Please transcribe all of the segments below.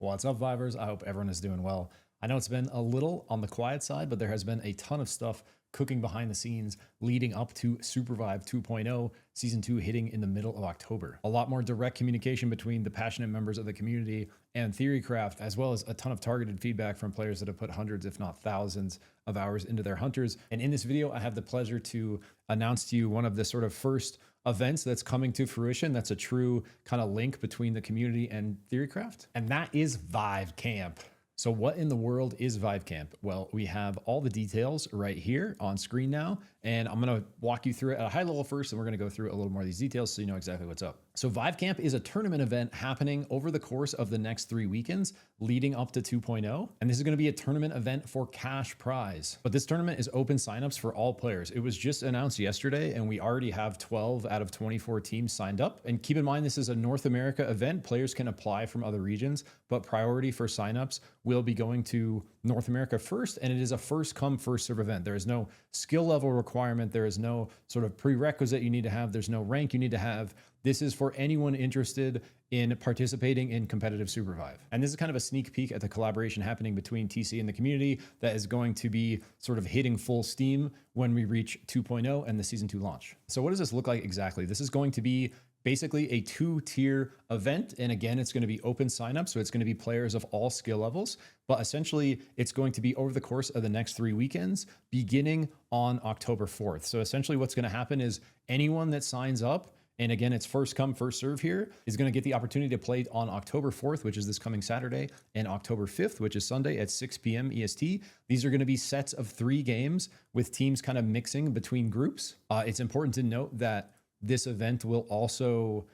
What's up, Vivers? I hope everyone is doing well. I know it's been a little on the quiet side, but there has been a ton of stuff cooking behind the scenes leading up to SUPERVIVE 2.0, Season 2 hitting in the middle of October. A lot more direct communication between the passionate members of the community and Theorycraft, as well as a ton of targeted feedback from players that have put hundreds, if not thousands, of hours into their hunters. And in this video, I have the pleasure to announce to you one of the sort of first events that's coming to fruition. That's a true kind of link between the community and Theorycraft, and that is VIVE Camp. So what in the world is VIVE Camp? Well, we have all the details right here on screen now, and I'm going to walk you through it at a high level first, and we're going to go through a little more of these details so you know exactly what's up. So VIVE Camp is a tournament event happening over the course of the next 3 weekends leading up to 2.0, and this is going to be a tournament event for cash prize. But this tournament is open signups for all players. It was just announced yesterday, and we already have 12 out of 24 teams signed up. And keep in mind, this is a North America event. Players can apply from other regions, but priority for signups will be going to North America first, and it is a first come, first serve event. There is no skill level requirement. There is no sort of prerequisite you need to have. There's no rank you need to have. This is for anyone interested in participating in competitive SUPERVIVE. And this is kind of a sneak peek at the collaboration happening between TC and the community that is going to be sort of hitting full steam when we reach 2.0 and the Season 2 launch. So what does this look like exactly? This is going to be basically a 2-tier event. And again, it's going to be open sign up. So it's going to be players of all skill levels, but essentially it's going to be over the course of the next 3 weekends, beginning on October 4th. So essentially what's going to happen is anyone that signs up, and again, it's first come, first serve here, is going to get the opportunity to play on October 4th, which is this coming Saturday, and October 5th, which is Sunday at 6 p.m. EST. These are going to be sets of 3 games with teams kind of mixing between groups. It's important to note that this event will also,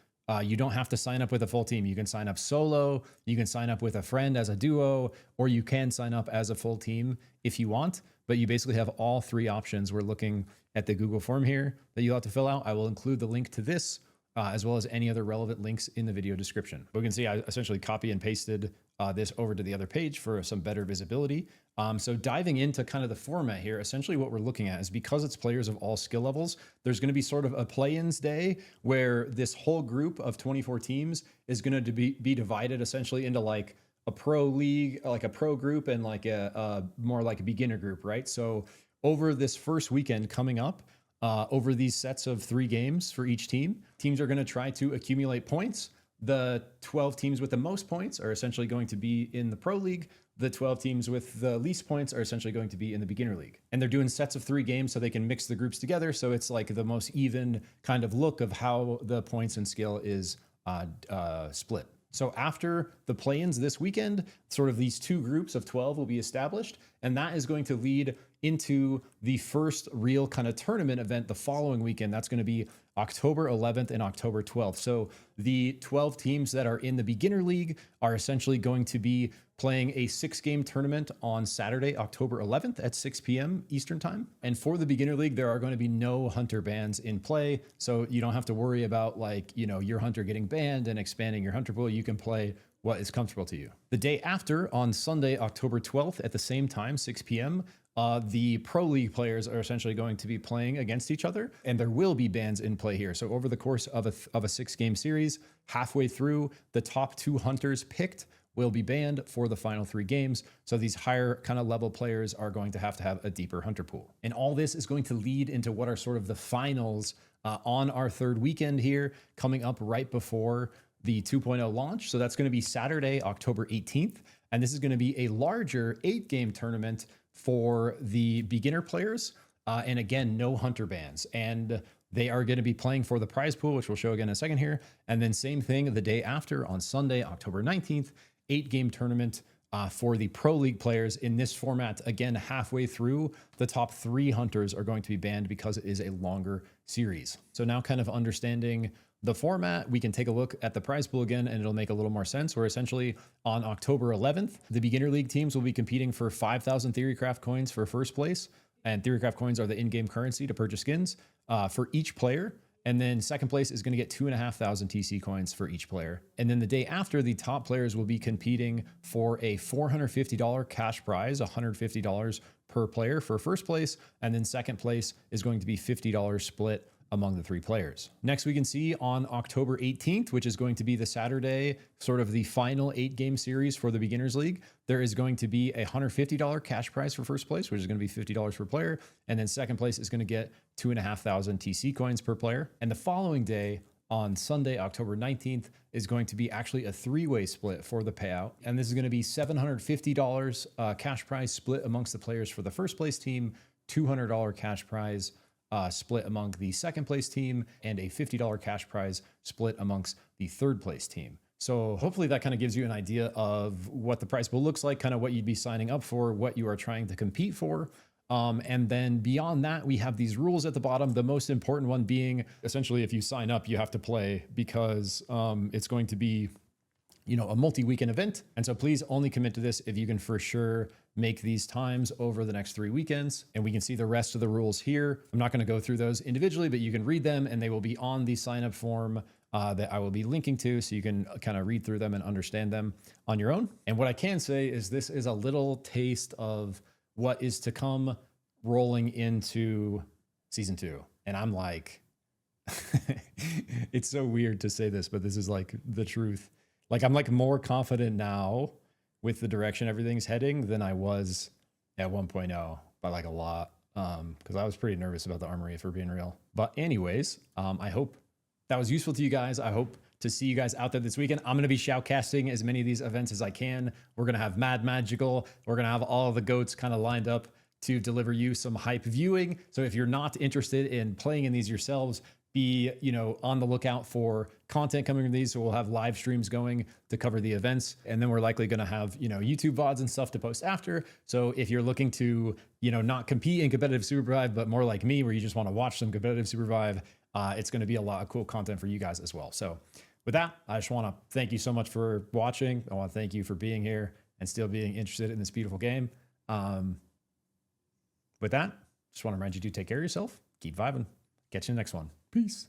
you don't have to sign up with a full team. You can sign up solo, you can sign up with a friend as a duo, or you can sign up as a full team if you want, but you basically have all 3 options. We're looking at the Google form here that you'll have to fill out. I will include the link to this as well as any other relevant links in the video description. But we can see I essentially copy and pasted this over to the other page for some better visibility. So diving into kind of the format here, essentially what we're looking at is, because it's players of all skill levels, there's going to be sort of a play-ins day where this whole group of 24 teams is going to be divided essentially into like a pro league, like a pro group, and like a more like a beginner group, right? So over this first weekend coming up, over these sets of 3 games for each team, teams are going to try to accumulate points. The 12 teams with the most points are essentially going to be in the pro league. The 12 teams with the least points are essentially going to be in the beginner league. And they're doing sets of 3 games so they can mix the groups together. So it's like the most even kind of look of how the points and skill is split. So after the play-ins this weekend, sort of these 2 groups of 12 will be established, and that is going to lead into the first real kind of tournament event the following weekend. That's going to be October 11th and October 12th. So the 12 teams that are in the beginner league are essentially going to be playing a 6-game tournament on Saturday, October 11th at 6 p.m. Eastern time. And for the beginner league, there are going to be no hunter bans in play. So you don't have to worry about like, you know, your hunter getting banned and expanding your hunter pool. You can play what is comfortable to you. The day after, on Sunday, October 12th at the same time, 6 p.m., the pro league players are essentially going to be playing against each other, and there will be bans in play here. So over the course of a 6-game series, halfway through, the top 2 hunters picked will be banned for the final 3 games. So these higher kind of level players are going to have a deeper hunter pool. And all this is going to lead into what are sort of the finals on our 3rd weekend here, coming up right before the 2.0 launch. So that's going to be Saturday, October 18th. And this is going to be a larger 8-game tournament for the beginner players. And again, no hunter bans. And they are going to be playing for the prize pool, which we'll show again in a second here. And then same thing the day after, on Sunday, October 19th, 8-game tournament for the pro league players in this format. Again, halfway through, the top 3 hunters are going to be banned because it is a longer series. So now kind of understanding the format, we can take a look at the prize pool again, and it'll make a little more sense. Where essentially on October 11th, the beginner league teams will be competing for 5,000 Theorycraft coins for first place. And Theorycraft coins are the in-game currency to purchase skins for each player. And then second place is going to get 2,500 TC coins for each player. And then the day after, the top players will be competing for a $450 cash prize, $150 per player for first place. And then second place is going to be $50 split among the 3 players. Next, we can see on October 18th, which is going to be the Saturday, sort of the final 8-game series for the Beginners League, there is going to be a $150 cash prize for first place, which is going to be $50 per player. And then second place is going to get 2,500 TC coins per player. And the following day, on Sunday, October 19th, is going to be actually a 3-way split for the payout. And this is going to be $750 cash prize split amongst the players for the first place team, $200 cash prize split among the second place team, and a $50 cash prize split amongst the third place team. So hopefully that kind of gives you an idea of what the prize pool looks like, kind of what you'd be signing up for, what you are trying to compete for. And then beyond that, we have these rules at the bottom. The most important one being essentially if you sign up, you have to play, because it's going to be, you know, a multi-weekend event. And so please only commit to this if you can for sure make these times over the next 3 weekends. And we can see the rest of the rules here. I'm not going to go through those individually, but you can read them and they will be on the sign up form that I will be linking to, so you can kind of read through them and understand them on your own. And what I can say is this is a little taste of what is to come rolling into season 2. And I'm like, it's so weird to say this, but this is like the truth. Like, I'm like more confident now with the direction everything's heading than I was at 1.0 by like a lot. Because I was pretty nervous about the armory, if we're being real. But anyways, I hope that was useful to you guys. I hope to see you guys out there this weekend. I'm going to be shoutcasting as many of these events as I can. We're going to have Mad Magical. We're going to have all of the goats kind of lined up to deliver you some hype viewing. So if you're not interested in playing in these yourselves, be, you know, on the lookout for content coming from these. So we'll have live streams going to cover the events. And then we're likely going to have, you know, YouTube VODs and stuff to post after. So if you're looking to, you know, not compete in competitive SUPERVIVE, but more like me, where you just want to watch some competitive SUPERVIVE, it's going to be a lot of cool content for you guys as well. So with that, I just want to thank you so much for watching. I want to thank you for being here and still being interested in this beautiful game. With that, just want to remind you to take care of yourself, keep vibing. Catch you in the next one. Peace.